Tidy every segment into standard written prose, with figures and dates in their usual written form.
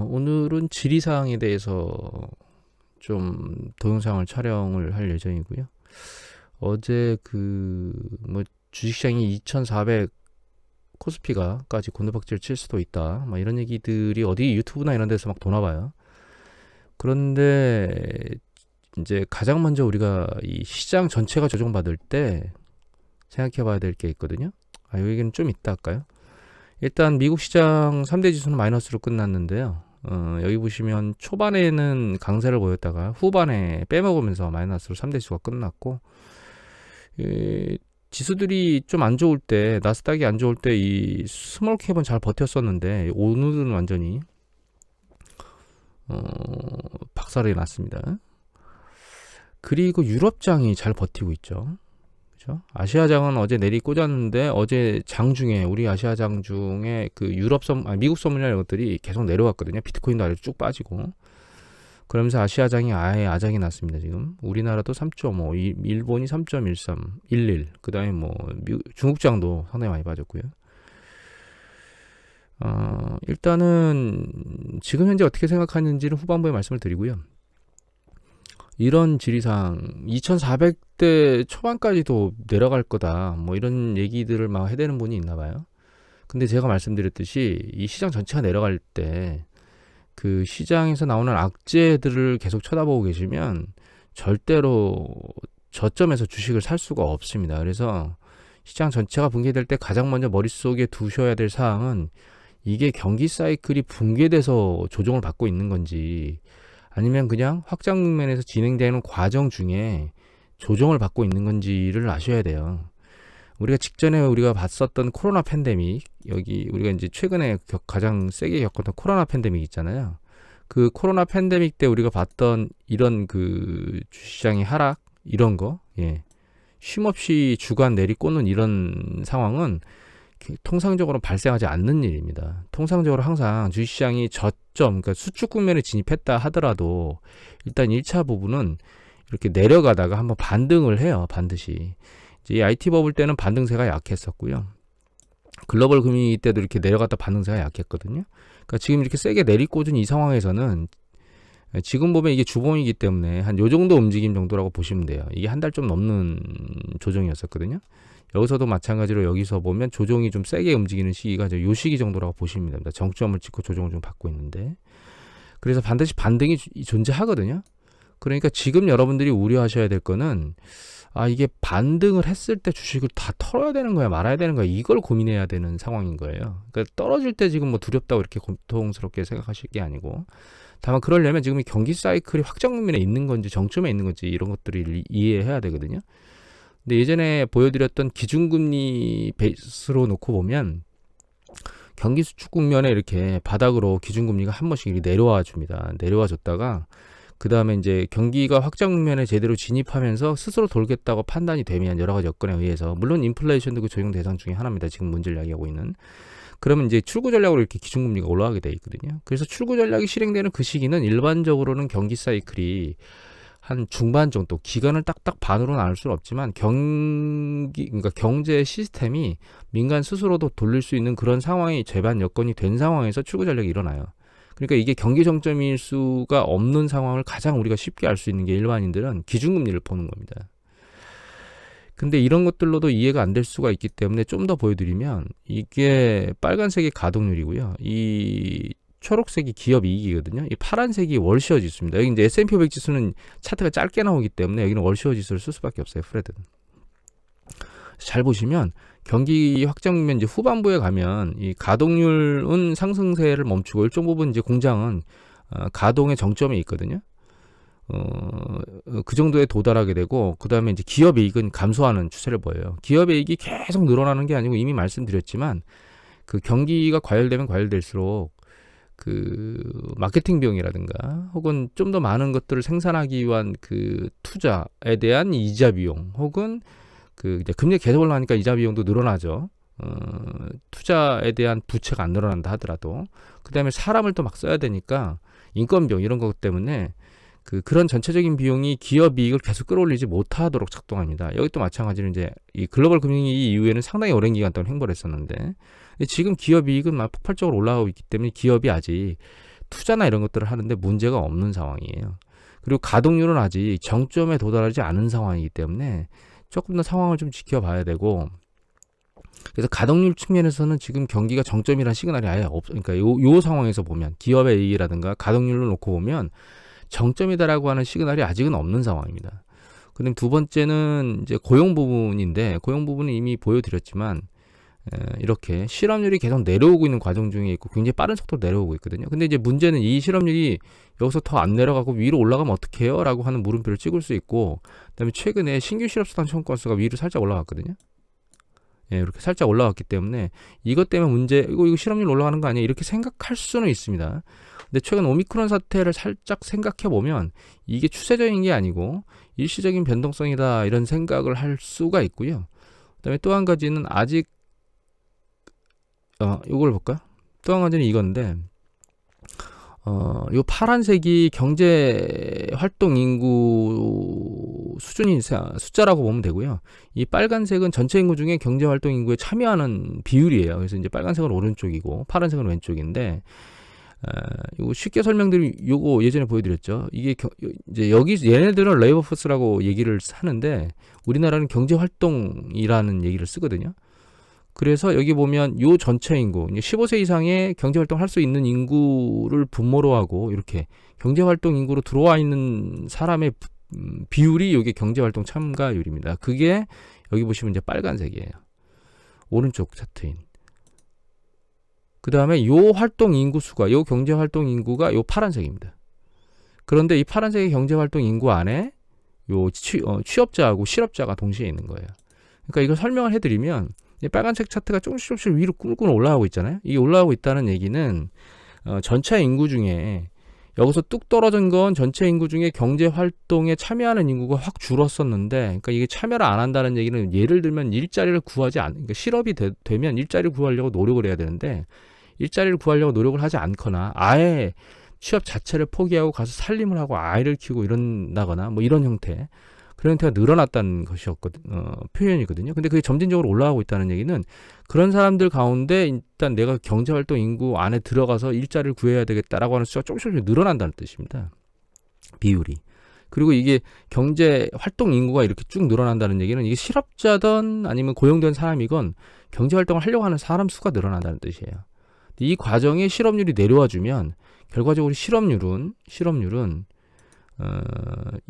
오늘은 지리사항에 대해서 좀 동영상을 촬영을 할 예정이고요. 어제 주식시장이 2,400 코스피가까지 곤두박질 칠 수도 있다. 막 이런 얘기들이 어디 유튜브나 이런 데서 막 도나봐요. 그런데 이제 가장 먼저 우리가 이 시장 전체가 조정받을 때 생각해 봐야 될 게 있거든요. 이 얘기는 좀 이따 할까요? 일단 미국 시장 3대 지수는 마이너스로 끝났는데요. 여기 보시면 초반에는 강세를 보였다가 후반에 빼먹으면서 마이너스로 3대 지수가 끝났고, 지수들이 좀 안 좋을 때, 나스닥이 안 좋을 때 이 스몰캡은 잘 버텼었는데 오늘은 완전히 박살이 났습니다. 그리고 유럽장이 잘 버티고 있죠. 그렇죠? 아시아장은 어제 내리 꽂았는데 어제 장 중에 우리 아시아장 중에 그 미국 선물이나 이런 것들이 계속 내려왔거든요. 비트코인도 아래로 쭉 빠지고. 그러면서 아시아장이 아예 아장이 났습니다. 지금 우리나라도 3.5, 일본이 3.13, 11. 그다음에 중국장도 상당히 많이 빠졌고요. 일단은 지금 현재 어떻게 생각하는지는 후반부에 말씀을 드리고요. 이런 지리상 2,400대 초반까지도 내려갈 거다 이런 얘기들을 막 해대는 분이 있나 봐요. 근데 제가 말씀드렸듯이 이 시장 전체가 내려갈 때 그 시장에서 나오는 악재들을 계속 쳐다보고 계시면 절대로 저점에서 주식을 살 수가 없습니다. 그래서 시장 전체가 붕괴될 때 가장 먼저 머릿속에 두셔야 될 사항은 이게 경기 사이클이 붕괴돼서 조정을 받고 있는 건지 아니면 그냥 확장 국면에서 진행되는 과정 중에 조정을 받고 있는 건지를 아셔야 돼요. 우리가 직전에 우리가 봤었던 코로나 팬데믹, 여기 우리가 이제 최근에 가장 세게 겪었던 코로나 팬데믹 있잖아요. 그 코로나 팬데믹 때 우리가 봤던 이런 그 주시장의 하락, 이런 거, 쉼없이 주간 내리꽂는 이런 상황은 통상적으로 발생하지 않는 일입니다. 통상적으로 항상 주식시장이 저점, 그러니까 수축 국면에 진입했다 하더라도 일단 1차 부분은 이렇게 내려가다가 한번 반등을 해요. 반드시. 이 IT 버블 때는 반등세가 약했었고요. 글로벌 금융위기 때도 이렇게 내려갔다 반등세가 약했거든요. 그러니까 지금 이렇게 세게 내리꽂은 이 상황에서는 지금 보면 이게 주봉이기 때문에 한 요 정도 움직임 정도라고 보시면 돼요. 이게 한 달 좀 넘는 조정이었었거든요. 여기서도 마찬가지로 여기서 보면 조정이 좀 세게 움직이는 시기가 요 시기 정도라고 보시면 됩니다. 정점을 찍고 조정을 좀 받고 있는데, 그래서 반드시 반등이 존재하거든요. 그러니까 지금 여러분들이 우려하셔야 될 거는 이게 반등을 했을 때 주식을 다 털어야 되는 거야 말아야 되는 거야, 이걸 고민해야 되는 상황인 거예요. 그러니까 떨어질 때 지금 두렵다고 이렇게 고통스럽게 생각하실 게 아니고, 다만 그러려면 지금 이 경기 사이클이 확정 국면에 있는 건지 정점에 있는 건지 이런 것들을 이해해야 되거든요. 근데 예전에 보여드렸던 기준금리 베이스로 놓고 보면 경기 수축 국면에 이렇게 바닥으로 기준금리가 한 번씩 이렇게 내려와 줍니다. 내려와 줬다가 그 다음에 이제 경기가 확장 국면에 제대로 진입하면서 스스로 돌겠다고 판단이 되면 여러 가지 여건에 의해서, 물론 인플레이션도 그 적용 대상 중에 하나입니다. 지금 문제를 야기하고 있는. 그러면 이제 출구 전략으로 이렇게 기준금리가 올라가게 돼 있거든요. 그래서 출구 전략이 실행되는 그 시기는 일반적으로는 경기 사이클이 한 중반 정도, 기간을 딱딱 반으로 나눌 수는 없지만 그러니까 경제 시스템이 민간 스스로도 돌릴 수 있는 그런 상황이 제반 여건이 된 상황에서 출구 전략이 일어나요. 그러니까 이게 경기 정점일 수가 없는 상황을 가장 우리가 쉽게 알 수 있는 게 일반인들은 기준금리를 보는 겁니다. 근데 이런 것들로도 이해가 안 될 수가 있기 때문에 좀 더 보여드리면, 이게 빨간색이 가동률이고요. 이 초록색이 기업 이익이거든요. 이 파란색이 월시어 지수입니다. 여기 이제 S&P 500 지수는 차트가 짧게 나오기 때문에 여기는 월시어 지수를 쓸 수밖에 없어요. 프레드는. 잘 보시면 경기 확장 국면 이제 후반부에 가면 이 가동률은 상승세를 멈추고 일정 부분 이제 공장은 가동의 정점에 있거든요. 그 정도에 도달하게 되고, 그 다음에 이제 기업 이익은 감소하는 추세를 보여요. 기업 이익이 계속 늘어나는 게 아니고, 이미 말씀드렸지만 그 경기가 과열되면 과열될수록 그 마케팅 비용이라든가 혹은 좀 더 많은 것들을 생산하기 위한 그 투자에 대한 이자 비용, 혹은 그 이제 금리 계속 올라가니까 이자 비용도 늘어나죠. 투자에 대한 부채가 안 늘어난다 하더라도, 그 다음에 사람을 또 막 써야 되니까 인건 비용 이런 것 때문에 그런 전체적인 비용이 기업 이익을 계속 끌어올리지 못하도록 작동합니다. 여기 또 마찬가지로 이제 이 글로벌 금융위기 이후에는 상당히 오랜 기간 동안 횡보를 했었는데, 지금 기업 이익은 막 폭발적으로 올라가고 있기 때문에 기업이 아직 투자나 이런 것들을 하는데 문제가 없는 상황이에요. 그리고 가동률은 아직 정점에 도달하지 않은 상황이기 때문에 조금 더 상황을 좀 지켜봐야 되고, 그래서 가동률 측면에서는 지금 경기가 정점이라는 시그널이 아예 그러니까 요 상황에서 보면 기업의 이익이라든가 가동률을 놓고 보면 정점이다라고 하는 시그널이 아직은 없는 상황입니다. 그다음 두 번째는 이제 고용 부분인데, 고용 부분은 이미 보여드렸지만 이렇게 실업률이 계속 내려오고 있는 과정 중에 있고 굉장히 빠른 속도로 내려오고 있거든요. 근데 이제 문제는 이 실업률이 여기서 더 안 내려가고 위로 올라가면 어떡해요? 라고 하는 물음표를 찍을 수 있고, 그다음에 최근에 신규 실업수당 청구 건수가 위로 살짝 올라갔거든요. 예, 이렇게 살짝 올라왔기 때문에 이것 때문에 이거 실업률 올라가는 거 아니야? 이렇게 생각할 수는 있습니다. 근데 최근 오미크론 사태를 살짝 생각해 보면 이게 추세적인 게 아니고 일시적인 변동성이다, 이런 생각을 할 수가 있고요. 그다음에 또 한 가지는 아직 이걸 볼까? 또 한 가지는 이건데, 요 파란색이 경제 활동 인구 수준인 숫자라고 보면 되고요. 이 빨간색은 전체 인구 중에 경제 활동 인구에 참여하는 비율이에요. 그래서 이제 빨간색은 오른쪽이고 파란색은 왼쪽인데, 이거 쉽게 설명드리면 요거 예전에 보여드렸죠. 이게 이제 여기 얘네들은 레이버 포스라고 얘기를 하는데 우리나라는 경제 활동이라는 얘기를 쓰거든요. 그래서 여기 보면 요 전체 인구, 15세 이상의 경제활동 할 수 있는 인구를 분모로 하고 이렇게 경제활동 인구로 들어와 있는 사람의 비율이 이게 경제활동 참가율입니다. 그게 여기 보시면 이제 빨간색이에요. 오른쪽 차트인. 그 다음에 요 활동 인구 수가, 요 경제활동 인구가 요 파란색입니다. 그런데 이 파란색의 경제활동 인구 안에 요 취업자하고 실업자가 동시에 있는 거예요. 그러니까 이걸 설명을 해드리면, 빨간색 차트가 조금씩 위로 꿀꿀 올라가고 있잖아요. 이게 올라가고 있다는 얘기는 전체 인구 중에 여기서 뚝 떨어진 건 전체 인구 중에 경제 활동에 참여하는 인구가 확 줄었었는데, 그러니까 이게 참여를 안 한다는 얘기는 예를 들면 일자리를 구하지 않, 그러니까 실업이 되면 일자리를 구하려고 노력을 해야 되는데 일자리를 구하려고 노력을 하지 않거나 아예 취업 자체를 포기하고 가서 살림을 하고 아이를 키우고 이런다거나 뭐 이런 형태, 그런 형태가 늘어났다는 표현이거든요. 근데 그게 점진적으로 올라가고 있다는 얘기는 그런 사람들 가운데 일단 내가 경제활동 인구 안에 들어가서 일자리를 구해야 되겠다라고 하는 수가 조금씩 늘어난다는 뜻입니다. 비율이. 그리고 이게 경제활동 인구가 이렇게 쭉 늘어난다는 얘기는 이게 실업자든 아니면 고용된 사람이건 경제활동을 하려고 하는 사람 수가 늘어난다는 뜻이에요. 이 과정에 실업률이 내려와 주면 결과적으로 실업률은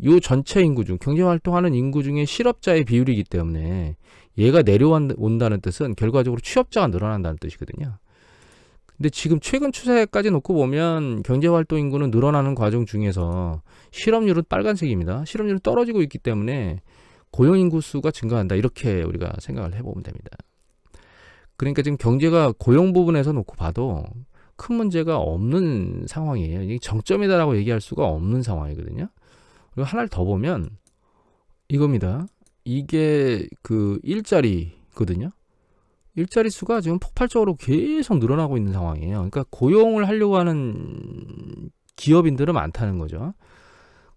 요 전체 인구 중 경제활동하는 인구 중에 실업자의 비율이기 때문에 얘가 내려온다는 뜻은 결과적으로 취업자가 늘어난다는 뜻이거든요. 근데 지금 최근 추세까지 놓고 보면 경제활동 인구는 늘어나는 과정 중에서 실업률은 빨간색입니다. 실업률은 떨어지고 있기 때문에 고용인구 수가 증가한다, 이렇게 우리가 생각을 해보면 됩니다. 그러니까 지금 경제가 고용 부분에서 놓고 봐도 큰 문제가 없는 상황이에요. 이게 정점이다라고 얘기할 수가 없는 상황이거든요. 그리고 하나를 더 보면 이겁니다. 이게 그 일자리거든요. 일자리 수가 지금 폭발적으로 계속 늘어나고 있는 상황이에요. 그러니까 고용을 하려고 하는 기업인들은 많다는 거죠.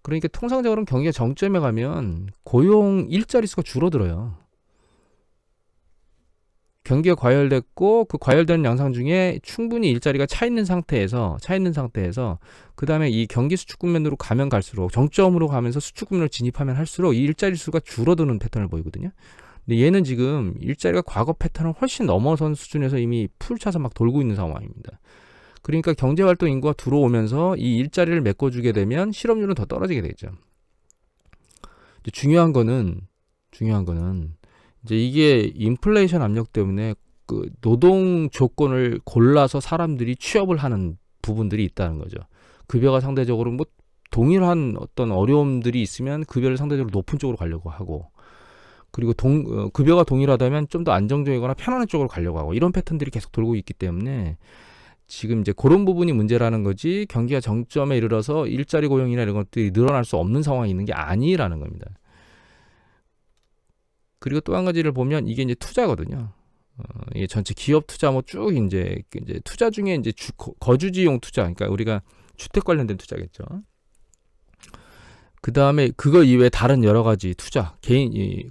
그러니까 통상적으로는 경기가 정점에 가면 고용 일자리 수가 줄어들어요. 경기가 과열됐고 그 과열되는 양상 중에 충분히 일자리가 차 있는 상태에서 그 다음에 이 경기 수축 국면으로 가면 갈수록 정점으로 가면서 수축 국면으로 진입하면 할수록 이 일자리 수가 줄어드는 패턴을 보이거든요. 근데 얘는 지금 일자리가 과거 패턴을 훨씬 넘어선 수준에서 이미 풀 차서 막 돌고 있는 상황입니다. 그러니까 경제활동 인구가 들어오면서 이 일자리를 메꿔주게 되면 실업률은 더 떨어지게 되죠. 중요한 거는 이제 이게 인플레이션 압력 때문에 그 노동 조건을 골라서 사람들이 취업을 하는 부분들이 있다는 거죠. 급여가 상대적으로 뭐 동일한 어떤 어려움들이 있으면 급여를 상대적으로 높은 쪽으로 가려고 하고, 그리고 급여가 동일하다면 좀 더 안정적이거나 편안한 쪽으로 가려고 하고, 이런 패턴들이 계속 돌고 있기 때문에 지금 이제 그런 부분이 문제라는 거지, 경기가 정점에 이르러서 일자리 고용이나 이런 것들이 늘어날 수 없는 상황이 있는 게 아니라는 겁니다. 그리고 또 한 가지를 보면 이게 이제 투자거든요. 이게 전체 기업 투자 뭐 쭉 이제 투자 중에 이제 거주지용 투자, 그러니까 우리가 주택 관련된 투자겠죠. 그 다음에 그거 이외에 다른 여러 가지 투자,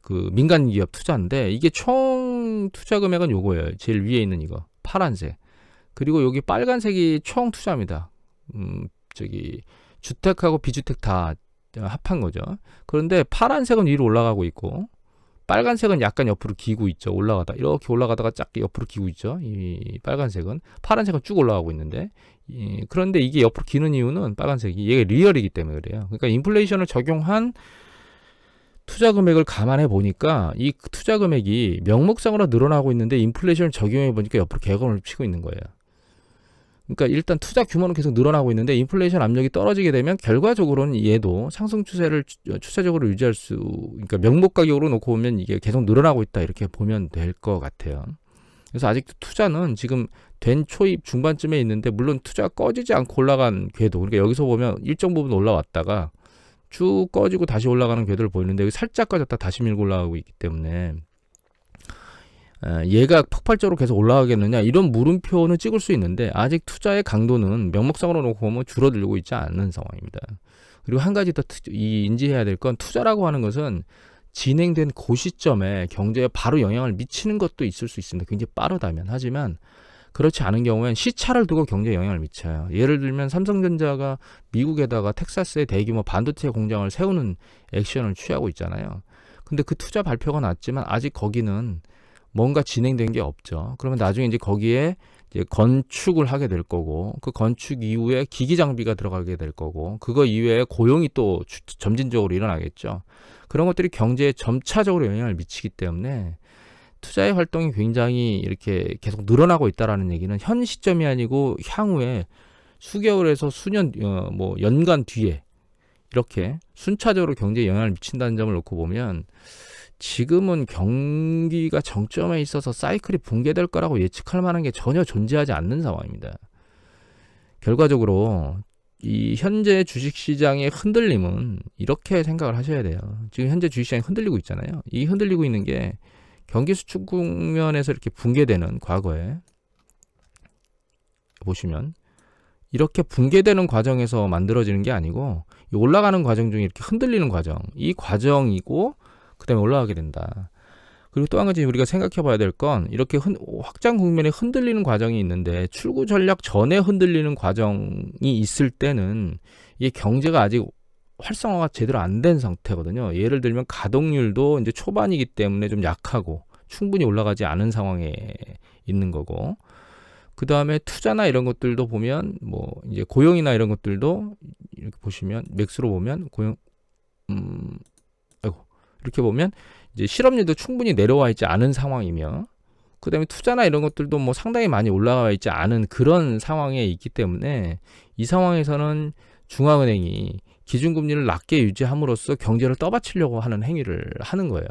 그 민간 기업 투자인데 이게 총 투자 금액은 요거예요. 제일 위에 있는 이거 파란색. 그리고 여기 빨간색이 총 투자입니다. 저기 주택하고 비주택 다 합한 거죠. 그런데 파란색은 위로 올라가고 있고 빨간색은 약간 옆으로 기고 있죠. 올라가다 이렇게 올라가다가 작게 옆으로 기고 있죠. 이 빨간색은 파란색은 쭉 올라가고 있는데 그런데 이게 옆으로 기는 이유는 빨간색이 얘가 리얼이기 때문에 그래요. 그러니까 인플레이션을 적용한 투자 금액을 감안해 보니까 이 투자 금액이 명목상으로 늘어나고 있는데 인플레이션을 적용해 보니까 옆으로 개건을 치고 있는 거예요. 그러니까 일단 투자 규모는 계속 늘어나고 있는데 인플레이션 압력이 떨어지게 되면 결과적으로는 얘도 상승 추세를 추세적으로 유지할 수, 그러니까 명목 가격으로 놓고 보면 이게 계속 늘어나고 있다 이렇게 보면 될 것 같아요. 그래서 아직도 투자는 지금 된 초입 중반쯤에 있는데 물론 투자가 꺼지지 않고 올라간 궤도, 그러니까 여기서 보면 일정 부분 올라왔다가 쭉 꺼지고 다시 올라가는 궤도를 보이는데 여기 살짝 꺼졌다 다시 밀고 올라가고 있기 때문에 얘가 폭발적으로 계속 올라가겠느냐 이런 물음표는 찍을 수 있는데 아직 투자의 강도는 명목상으로 놓고 보면 줄어들고 있지 않는 상황입니다. 그리고 한 가지 더 인지해야 될 건 투자라고 하는 것은 진행된 그 시점에 경제에 바로 영향을 미치는 것도 있을 수 있습니다. 굉장히 빠르다면. 하지만 그렇지 않은 경우엔 시차를 두고 경제에 영향을 미쳐요. 예를 들면 삼성전자가 미국에다가 텍사스에 대규모 반도체 공장을 세우는 액션을 취하고 있잖아요. 근데 그 투자 발표가 났지만 아직 거기는 뭔가 진행된 게 없죠. 그러면 나중에 이제 거기에 이제 건축을 하게 될 거고, 그 건축 이후에 기기 장비가 들어가게 될 거고, 그거 이외에 고용이 또 점진적으로 일어나겠죠. 그런 것들이 경제에 점차적으로 영향을 미치기 때문에 투자의 활동이 굉장히 이렇게 계속 늘어나고 있다라는 얘기는 현 시점이 아니고 향후에 수개월에서 수년, 뭐 연간 뒤에 이렇게 순차적으로 경제에 영향을 미친다는 점을 놓고 보면 지금은 경기가 정점에 있어서 사이클이 붕괴될 거라고 예측할 만한 게 전혀 존재하지 않는 상황입니다. 결과적으로 이 현재 주식시장의 흔들림은 이렇게 생각을 하셔야 돼요. 지금 현재 주식시장이 흔들리고 있잖아요. 이 흔들리고 있는 게 경기 수축 국면에서 이렇게 붕괴되는 과거에 보시면 이렇게 붕괴되는 과정에서 만들어지는 게 아니고 올라가는 과정 중에 이렇게 흔들리는 과정, 이 과정이고 그 다음에 올라가게 된다. 그리고 또 한 가지 우리가 생각해 봐야 될 건 이렇게 확장 국면에 흔들리는 과정이 있는데 출구 전략 전에 흔들리는 과정이 있을 때는 이게 경제가 아직 활성화가 제대로 안 된 상태거든요. 예를 들면 가동률도 이제 초반이기 때문에 좀 약하고 충분히 올라가지 않은 상황에 있는 거고, 그 다음에 투자나 이런 것들도 보면 뭐 이제 고용이나 이런 것들도 이렇게 보시면 맥스로 보면 고용 이렇게 보면 이제 실업률도 충분히 내려와 있지 않은 상황이며, 그 다음에 투자나 이런 것들도 뭐 상당히 많이 올라와 있지 않은 그런 상황에 있기 때문에 이 상황에서는 중앙은행이 기준금리를 낮게 유지함으로써 경제를 떠받치려고 하는 행위를 하는 거예요.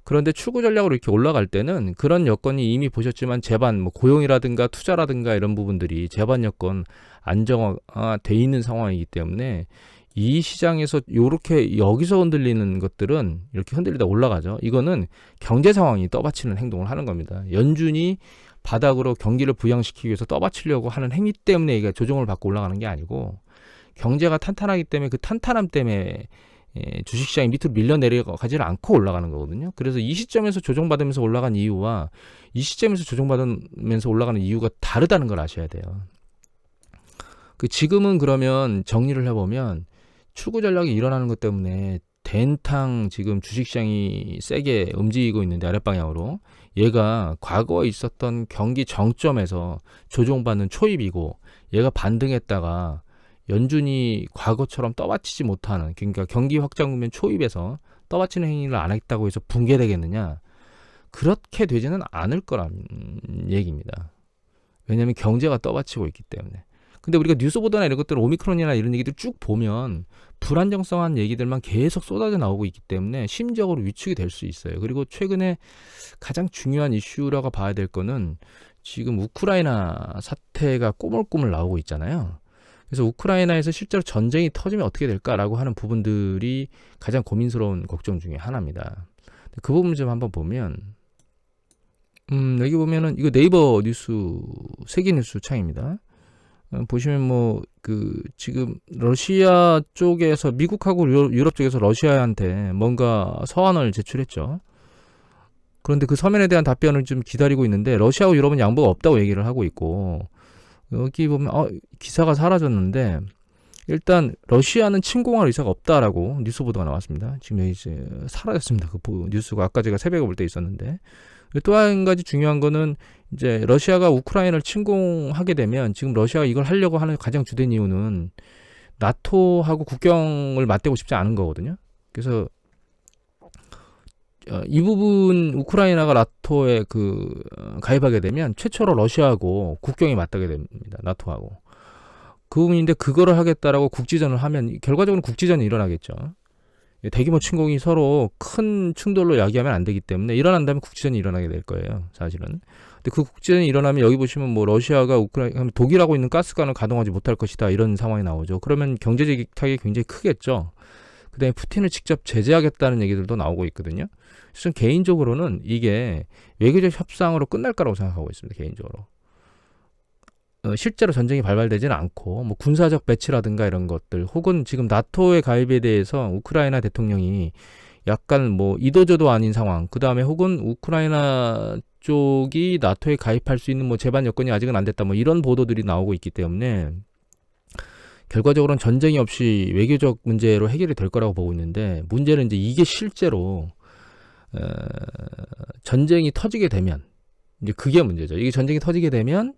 그런데 출구 전략으로 이렇게 올라갈 때는 그런 여건이 이미 보셨지만 제반 뭐 고용이라든가 투자라든가 이런 부분들이 제반 여건 안정화돼 있는 상황이기 때문에 이 시장에서 요렇게 여기서 흔들리는 것들은 이렇게 흔들리다 올라가죠. 이거는 경제 상황이 떠받치는 행동을 하는 겁니다. 연준이 바닥으로 경기를 부양시키기 위해서 떠받치려고 하는 행위 때문에 이게 조정을 받고 올라가는 게 아니고 경제가 탄탄하기 때문에 그 탄탄함 때문에 주식시장이 밑으로 밀려 내려가지를 않고 올라가는 거거든요. 그래서 이 시점에서 조정받으면서 올라간 이유와 이 시점에서 조정받으면서 올라가는 이유가 다르다는 걸 아셔야 돼요. 지금은 그러면 정리를 해보면 출구 전략이 일어나는 것 때문에 된탕 지금 주식시장이 세게 움직이고 있는데 아랫방향으로 얘가 과거에 있었던 경기 정점에서 조정받는 초입이고 얘가 반등했다가 연준이 과거처럼 떠받치지 못하는, 그러니까 경기 확장 국면 초입에서 떠받치는 행위를 안 했다고 해서 붕괴되겠느냐? 그렇게 되지는 않을 거란 얘기입니다. 왜냐하면 경제가 떠받치고 있기 때문에. 근데 우리가 뉴스 보도나 이런 것들 오미크론이나 이런 얘기들 쭉 보면 불안정성한 얘기들만 계속 쏟아져 나오고 있기 때문에 심적으로 위축이 될 수 있어요. 그리고 최근에 가장 중요한 이슈라고 봐야 될 거는 지금 우크라이나 사태가 꼬물꼬물 나오고 있잖아요. 그래서 우크라이나에서 실제로 전쟁이 터지면 어떻게 될까라고 하는 부분들이 가장 고민스러운 걱정 중에 하나입니다. 그 부분 좀 한번 보면 여기 보면은 이거 네이버 뉴스 세계 뉴스 창입니다. 보시면 뭐 지금 러시아 쪽에서 미국하고 유럽 쪽에서 러시아한테 뭔가 서한을 제출했죠. 그런데 그 서면에 대한 답변을 좀 기다리고 있는데 러시아하고 유럽은 양보가 없다고 얘기를 하고 있고, 여기 보면 기사가 사라졌는데 일단 러시아는 침공할 의사가 없다라고 뉴스 보도가 나왔습니다. 지금 여기 이제 사라졌습니다. 그 뉴스가 아까 제가 새벽에 볼 때 있었는데 또 한 가지 중요한 거는 이제 러시아가 우크라이나를 침공하게 되면 지금 러시아가 이걸 하려고 하는 가장 주된 이유는 나토하고 국경을 맞대고 싶지 않은 거거든요. 그래서 이 부분 우크라이나가 나토에 가입하게 되면 최초로 러시아하고 국경이 맞닿게 됩니다. 나토하고. 그 부분인데 그거를 하겠다라고 국지전을 하면 결과적으로 국지전이 일어나겠죠. 대규모 침공이 서로 큰 충돌로 야기하면 안 되기 때문에 일어난다면 국지전이 일어나게 될 거예요. 사실은. 근데 그 국지전이 일어나면 여기 보시면 뭐 러시아가 우크라이나 독일하고 있는 가스관을 가동하지 못할 것이다 이런 상황이 나오죠. 그러면 경제적 타격이 굉장히 크겠죠. 그다음에 푸틴을 직접 제재하겠다는 얘기들도 나오고 있거든요. 그래서 개인적으로는 이게 외교적 협상으로 끝날 거라고 생각하고 있습니다. 개인적으로. 실제로 전쟁이 발발되지는 않고 뭐 군사적 배치라든가 이런 것들 혹은 지금 나토의 가입에 대해서 우크라이나 대통령이 약간 뭐 이도저도 아닌 상황 그 다음에 혹은 우크라이나 쪽이 나토에 가입할 수 있는 뭐 제반 여건이 아직은 안 됐다 뭐 이런 보도들이 나오고 있기 때문에 결과적으로는 전쟁이 없이 외교적 문제로 해결이 될 거라고 보고 있는데 문제는 이제 이게 실제로 전쟁이 터지게 되면 이제 그게 문제죠. 이게 전쟁이 터지게 되면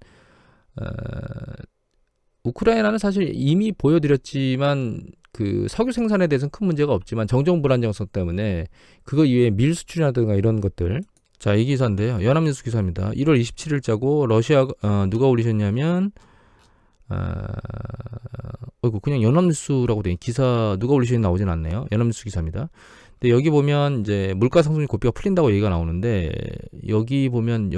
우크라이나는 사실 이미 보여드렸지만 그 석유 생산에 대해서는 큰 문제가 없지만 정정 불안정성 때문에 그거 이외에 밀 수출이라든가 이런 것들 자, 이 기사인데요. 연합뉴스 기사입니다. 1월 27일자고 러시아가 누가 올리셨냐면 그냥 연합뉴스라고 돼 기사 누가 올리셨는지 나오진 않네요. 연합뉴스 기사입니다. 근데 여기 보면 이제 물가 상승 고비가 풀린다고 얘기가 나오는데 여기 보면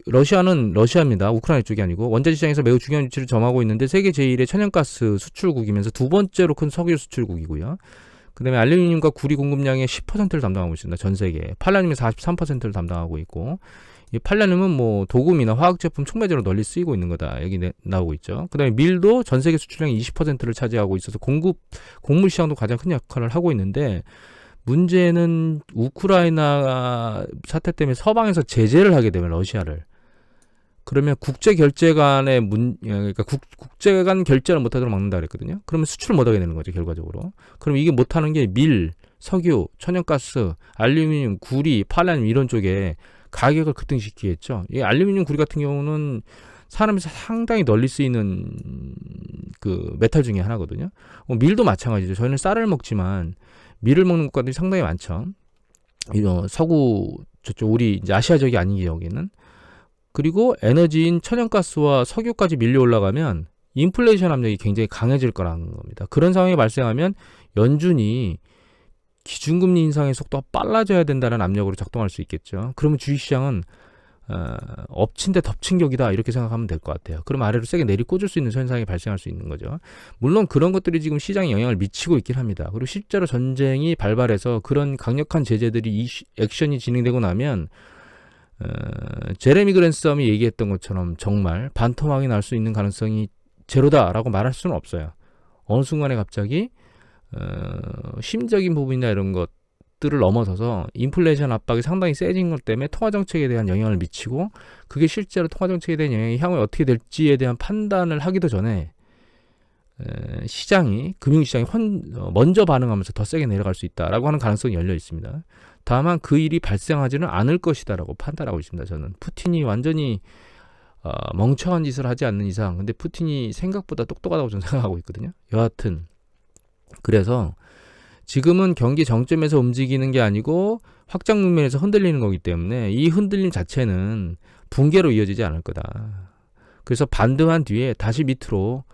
러시아는 러시아입니다. 우크라이나 쪽이 아니고 원자재 시장에서 매우 중요한 위치를 점하고 있는데 세계 제1의 천연가스 수출국이면서 두 번째로 큰 석유 수출국이고요. 그 다음에 알루미늄과 구리 공급량의 10%를 담당하고 있습니다. 전 세계에. 팔라늄이 43%를 담당하고 있고 이 팔라늄은 뭐 도금이나 화학제품 촉매제로 널리 쓰이고 있는 거다. 여기 나오고 있죠. 그 다음에 밀도 전 세계 수출량의 20%를 차지하고 있어서 곡물 시장도 가장 큰 역할을 하고 있는데 문제는 우크라이나 사태 때문에 서방에서 제재를 하게 되면 러시아를 그러면 국제 결제 간의 그러니까 국제 간 결제를 못하도록 막는다 그랬거든요. 그러면 수출을 못하게 되는 거죠 결과적으로. 그럼 이게 못하는 게 밀, 석유, 천연가스, 알루미늄, 구리, 팔라늄 이런 쪽에 가격을 급등시키겠죠. 이 알루미늄, 구리 같은 경우는 산업에서 상당히 널리 쓰이는 그 메탈 중에 하나거든요. 밀도 마찬가지죠. 저희는 쌀을 먹지만 밀을 먹는 국가들이 상당히 많죠. 서구 저쪽 우리 이제 아시아적이 아닌 지역에는 그리고 에너지인 천연가스와 석유까지 밀려 올라가면 인플레이션 압력이 굉장히 강해질 거라는 겁니다. 그런 상황이 발생하면 연준이 기준금리 인상의 속도가 빨라져야 된다는 압력으로 작동할 수 있겠죠. 그러면 주식시장은 엎친 데 덮친 격이다 이렇게 생각하면 될 것 같아요. 그럼 아래로 세게 내리꽂을 수 있는 현상이 발생할 수 있는 거죠. 물론 그런 것들이 지금 시장에 영향을 미치고 있긴 합니다. 그리고 실제로 전쟁이 발발해서 그런 강력한 제재들이 액션이 진행되고 나면 제레미 그랜섬이 얘기했던 것처럼 정말 반토막이 날 수 있는 가능성이 제로다라고 말할 수는 없어요. 어느 순간에 갑자기 심적인 부분이나 이런 것들을 넘어서서 인플레이션 압박이 상당히 세진 것 때문에 통화정책에 대한 영향을 미치고 그게 실제로 통화정책에 대한 영향이 향후에 어떻게 될지에 대한 판단을 하기도 전에 금융시장이 먼저 반응하면서 더 세게 내려갈 수 있다라고 하는 가능성이 열려 있습니다. 다만 그 일이 발생하지는 않을 것이다라고 판단하고 있습니다. 저는 푸틴이 완전히 멍청한 짓을 하지 않는 이상 근데 푸틴이 생각보다 똑똑하다고 저는 생각하고 있거든요. 여하튼 그래서 지금은 경기 정점에서 움직이는 게 아니고 확장 국면에서 흔들리는 거기 때문에 이 흔들림 자체는 붕괴로 이어지지 않을 거다. 그래서 반등한 뒤에 다시 밑으로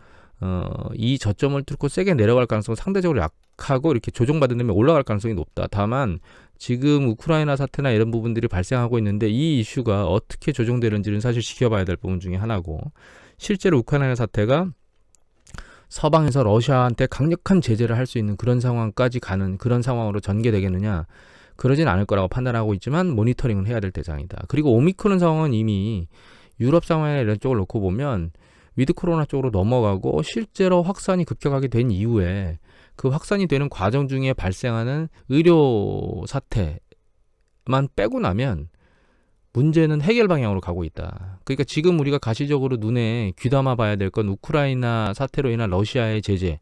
이 저점을 뚫고 세게 내려갈 가능성은 상대적으로 약하고 이렇게 조정받은 다음에 올라갈 가능성이 높다. 다만 지금 우크라이나 사태나 이런 부분들이 발생하고 있는데 이 이슈가 어떻게 조정되는지는 사실 지켜봐야 될 부분 중에 하나고 실제로 우크라이나 사태가 서방에서 러시아한테 강력한 제재를 할 수 있는 그런 상황까지 가는 그런 상황으로 전개되겠느냐 그러진 않을 거라고 판단하고 있지만 모니터링은 해야 될 대상이다. 그리고 오미크론 상황은 이미 유럽 상황이나 이런 쪽을 놓고 보면 위드 코로나 쪽으로 넘어가고 실제로 확산이 급격하게 된 이후에 그 확산이 되는 과정 중에 발생하는 의료 사태만 빼고 나면 문제는 해결 방향으로 가고 있다. 그러니까 지금 우리가 가시적으로 눈에 귀담아 봐야 될 건 우크라이나 사태로 인한 러시아의 제재.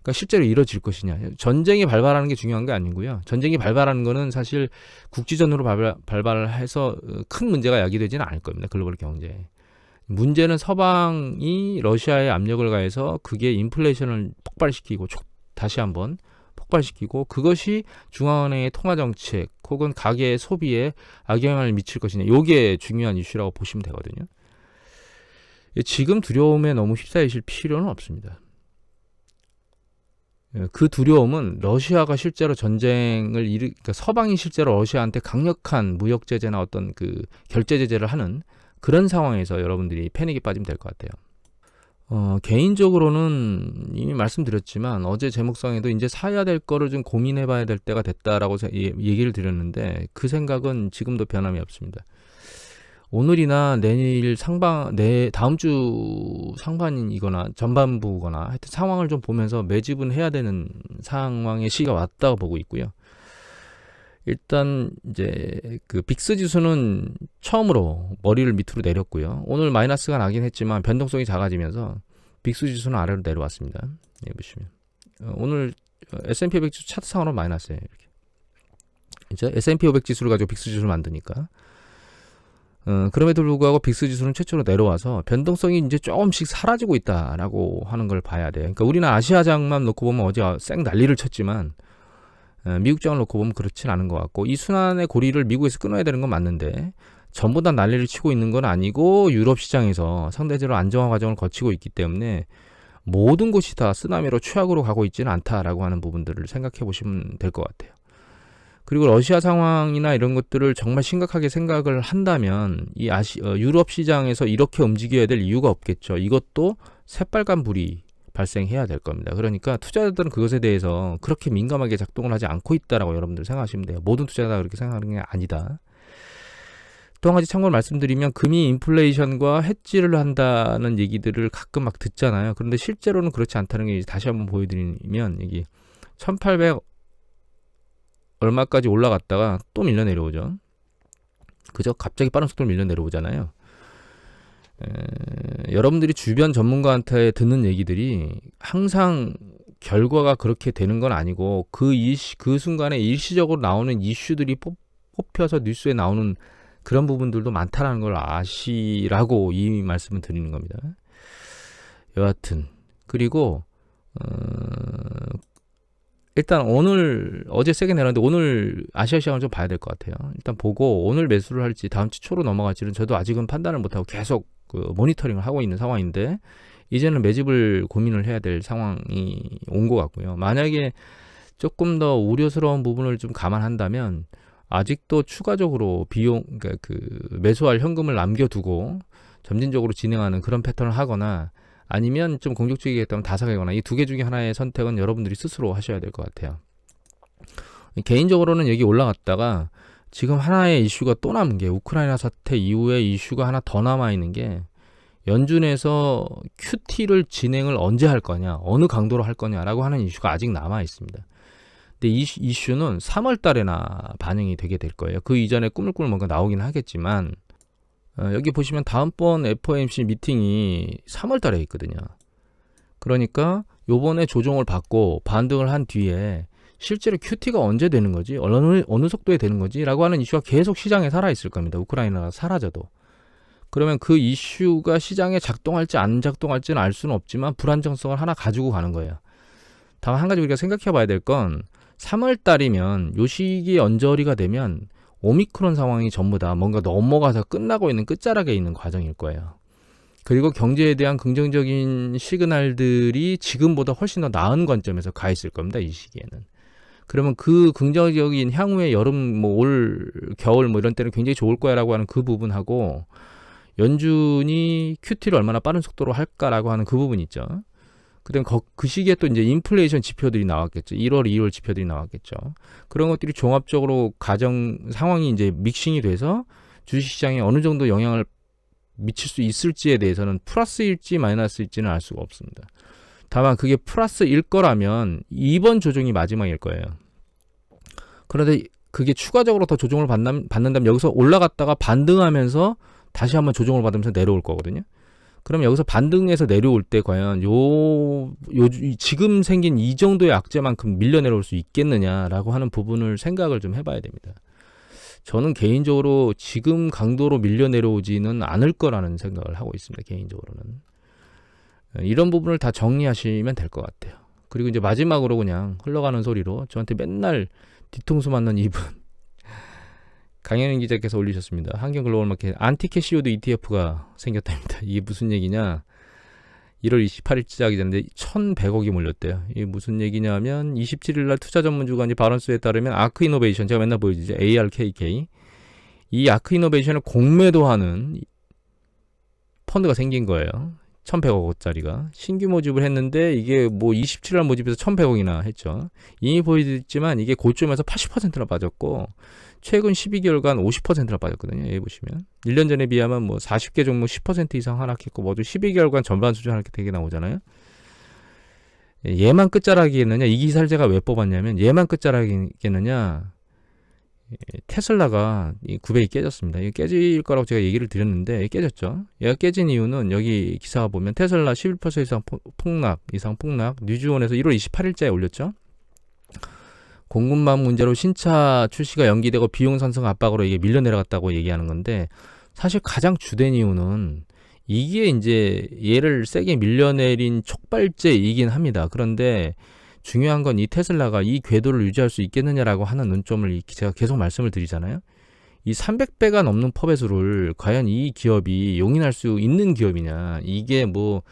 그러니까 실제로 이뤄질 것이냐. 전쟁이 발발하는 게 중요한 게 아니고요. 전쟁이 발발하는 거는 사실 국지전으로 발발을 해서 큰 문제가 야기되지는 않을 겁니다. 글로벌 경제에. 문제는 서방이 러시아에 압력을 가해서 그게 인플레이션을 폭발시키고 다시 한번 폭발시키고 그것이 중앙은행의 통화정책 혹은 가계의 소비에 악영향을 미칠 것이냐. 이게 중요한 이슈라고 보시면 되거든요. 지금 두려움에 너무 휩싸이실 필요는 없습니다. 그 두려움은 러시아가 실제로 전쟁을 그러니까 서방이 실제로 러시아한테 강력한 무역 제재나 어떤 그 결제 제재를 하는 그런 상황에서 여러분들이 패닉에 빠지면 될 것 같아요. 개인적으로는 이미 말씀드렸지만 어제 제목상에도 이제 사야 될 거를 좀 고민해봐야 될 때가 됐다라고 얘기를 드렸는데 그 생각은 지금도 변함이 없습니다. 오늘이나 내일 다음 주 상반이거나 전반부거나 하여튼 상황을 좀 보면서 매집은 해야 되는 상황의 시기가 왔다고 보고 있고요. 일단 이제 그 빅스 지수는 처음으로 머리를 밑으로 내렸고요. 오늘 마이너스가 나긴 했지만 변동성이 작아지면서 빅스 지수는 아래로 내려왔습니다. 예, 보시면 오늘 S&P 500 지수 차트상으로 마이너스예요. 이렇게. 이제 S&P 500 지수를 가지고 빅스 지수를 만드니까 그럼에도 불구하고 빅스 지수는 최초로 내려와서 변동성이 이제 조금씩 사라지고 있다라고 하는 걸 봐야 돼요. 그러니까 우리는 아시아장만 놓고 보면 어제 쌩 난리를 쳤지만 미국장을 놓고 보면 그렇진 않은 것 같고 이 순환의 고리를 미국에서 끊어야 되는 건 맞는데 전부 다 난리를 치고 있는 건 아니고 유럽 시장에서 상대적으로 안정화 과정을 거치고 있기 때문에 모든 곳이 다 쓰나미로 최악으로 가고 있지는 않다라고 하는 부분들을 생각해 보시면 될 것 같아요. 그리고 러시아 상황이나 이런 것들을 정말 심각하게 생각을 한다면 이 유럽 시장에서 이렇게 움직여야 될 이유가 없겠죠. 이것도 새빨간 불이 발생해야 될 겁니다. 그러니까 투자자들은 그것에 대해서 그렇게 민감하게 작동을 하지 않고 있다라고 여러분들 생각하시면 돼요. 모든 투자자가 그렇게 생각하는 게 아니다. 또 한 가지 참고로 말씀드리면 금이 인플레이션과 해지를 한다는 얘기들을 가끔 막 듣잖아요. 그런데 실제로는 그렇지 않다는 게 다시 한번 보여드리면 여기 1800 얼마까지 올라갔다가 또 밀려 내려오죠. 그죠? 갑자기 빠른 속도로 밀려 내려오잖아요. 여러분들이 주변 전문가한테 듣는 얘기들이 항상 결과가 그렇게 되는 건 아니고 그 순간에 일시적으로 나오는 이슈들이 뽑혀서 뉴스에 나오는 그런 부분들도 많다는 걸 아시라고 이 말씀을 드리는 겁니다. 여하튼 그리고 일단 어제 세게 내렸는데 오늘 아시아 시장을 좀 봐야 될 것 같아요. 일단 보고 오늘 매수를 할지 다음 주 초로 넘어갈지는 저도 아직은 판단을 못하고 계속 모니터링을 하고 있는 상황인데 이제는 매집을 고민을 해야 될 상황이 온 것 같고요. 만약에 조금 더 우려스러운 부분을 좀 감안한다면 아직도 추가적으로 그러니까 매수할 현금을 남겨두고 점진적으로 진행하는 그런 패턴을 하거나 아니면 좀 공격적이겠다면 다사가거나 이 두 개 중에 하나의 선택은 여러분들이 스스로 하셔야 될 것 같아요. 개인적으로는 여기 올라갔다가 지금 하나의 이슈가 또 남은 게 우크라이나 사태 이후에 이슈가 하나 더 남아있는 게 연준에서 QT를 진행을 언제 할 거냐, 어느 강도로 할 거냐라고 하는 이슈가 아직 남아있습니다. 근데 이 이슈는 3월 달에나 반영이 되게 될 거예요. 그 이전에 꾸물꾸물 뭔가 나오긴 하겠지만 여기 보시면 다음번 FOMC 미팅이 3월 달에 있거든요. 그러니까 요번에 조정을 받고 반등을 한 뒤에 실제로 QT가 언제 되는 거지? 어느 속도에 되는 거지? 라고 하는 이슈가 계속 시장에 살아있을 겁니다. 우크라이나가 사라져도. 그러면 그 이슈가 시장에 작동할지 안 작동할지는 알 수는 없지만 불안정성을 하나 가지고 가는 거예요. 다만 한 가지 우리가 생각해 봐야 될 건 3월 달이면 요 시기에 언저리가 되면 오미크론 상황이 전부 다 뭔가 넘어가서 끝나고 있는 끝자락에 있는 과정일 거예요. 그리고 경제에 대한 긍정적인 시그널들이 지금보다 훨씬 더 나은 관점에서 가 있을 겁니다. 이 시기에는. 그러면 그 긍정적인 향후의 여름, 올, 겨울 이런 때는 굉장히 좋을 거야라고 하는 그 부분하고 연준이 QT를 얼마나 빠른 속도로 할까라고 하는 그 부분 있죠. 그다음 그 시기에 또 이제 인플레이션 지표들이 나왔겠죠. 1월, 2월 지표들이 나왔겠죠. 그런 것들이 종합적으로 상황이 이제 믹싱이 돼서 주식시장에 어느 정도 영향을 미칠 수 있을지에 대해서는 플러스일지 마이너스일지는 알 수가 없습니다. 다만 그게 플러스일 거라면 이번 조정이 마지막일 거예요. 그런데 그게 추가적으로 더 조정을 받는다면 여기서 올라갔다가 반등하면서 다시 한번 조정을 받으면서 내려올 거거든요. 그럼 여기서 반등해서 내려올 때 과연 지금 생긴 이 정도의 악재만큼 밀려 내려올 수 있겠느냐라고 하는 부분을 생각을 좀 해봐야 됩니다. 저는 개인적으로 지금 강도로 밀려 내려오지는 않을 거라는 생각을 하고 있습니다. 개인적으로는. 이런 부분을 다 정리하시면 될 것 같아요. 그리고 이제 마지막으로 그냥 흘러가는 소리로 저한테 맨날 뒤통수 맞는 이분 강현인 기자께서 올리셨습니다. 한경글로벌마켓 안티캐시오드 ETF가 생겼답니다. 이게 무슨 얘기냐? 1월 28일 시작이 됐는데 1,100억이 몰렸대요. 이게 무슨 얘기냐면 27일 날 투자 전문주간지 바런스에 따르면 아크이노베이션, 제가 맨날 보여주죠. ARKK. 이 아크이노베이션을 공매도하는 펀드가 생긴 거예요. 1,100억짜리가 신규 모집을 했는데 이게 뭐 27일 모집해서 1,100억이나 했죠. 이미 보여드렸지만 이게 고점에서 80%나 빠졌고 최근 12개월간 50%나 빠졌거든요. 여기 보시면 1년 전에 비하면 뭐 40개 종목 10% 이상 하락했고 모두 12개월간 전반 수준 하락 되게 나오잖아요. 얘만 끝자락이겠느냐? 이 기사를 제가 왜 뽑았냐면 얘만 끝자락이겠느냐? 테슬라가 900이 깨졌습니다. 이게 깨질 거라고 제가 얘기를 드렸는데 깨졌죠. 얘가 깨진 이유는 여기 기사가 보면 테슬라 11% 이상 폭락, 뉴즈원에서 1월 28일자에 올렸죠. 공급망 문제로 신차 출시가 연기되고 비용 상승 압박으로 이게 밀려 내려갔다고 얘기하는 건데 사실 가장 주된 이유는 이게 이제 얘를 세게 밀려내린 촉발제이긴 합니다. 그런데 중요한 건 이 테슬라가 이 궤도를 유지할 수 있겠느냐라고 하는 논점을 제가 계속 말씀을 드리잖아요. 이 300배가 넘는 퍼배수를 과연 이 기업이 용인할 수 있는 기업이냐. 이게 뭐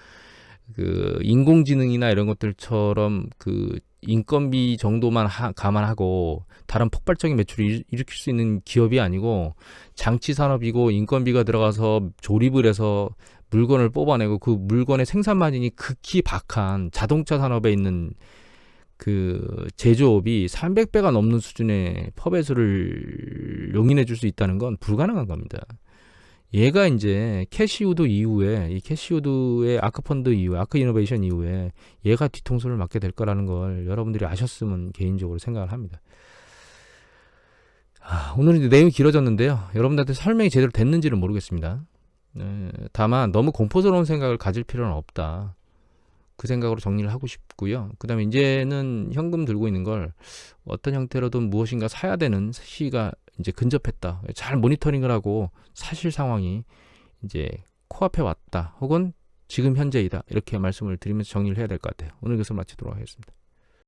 그 인공지능이나 이런 것들처럼 그 인건비 정도만 감안하고 다른 폭발적인 매출을 일으킬 수 있는 기업이 아니고 장치 산업이고 인건비가 들어가서 조립을 해서 물건을 뽑아내고 그 물건의 생산 마진이 극히 박한 자동차 산업에 있는 그 제조업이 300배가 넘는 수준의 퍼배수를 용인해 줄 수 있다는 건 불가능한 겁니다. 얘가 이제 캐시우드 이후에 이 캐시우드의 아크펀드 이후에 아크이노베이션 이후에 얘가 뒤통수를 맞게 될 거라는 걸 여러분들이 아셨으면 개인적으로 생각을 합니다. 오늘은 이제 내용이 길어졌는데요. 여러분들한테 설명이 제대로 됐는지는 모르겠습니다. 다만 너무 공포스러운 생각을 가질 필요는 없다. 그 생각으로 정리를 하고 싶고요. 그 다음에 이제는 현금 들고 있는 걸 어떤 형태로든 무엇인가 사야 되는 시기가 이제 근접했다. 잘 모니터링을 하고 사실 상황이 이제 코앞에 왔다. 혹은 지금 현재이다. 이렇게 말씀을 드리면서 정리를 해야 될 것 같아요. 오늘 것을 마치도록 하겠습니다.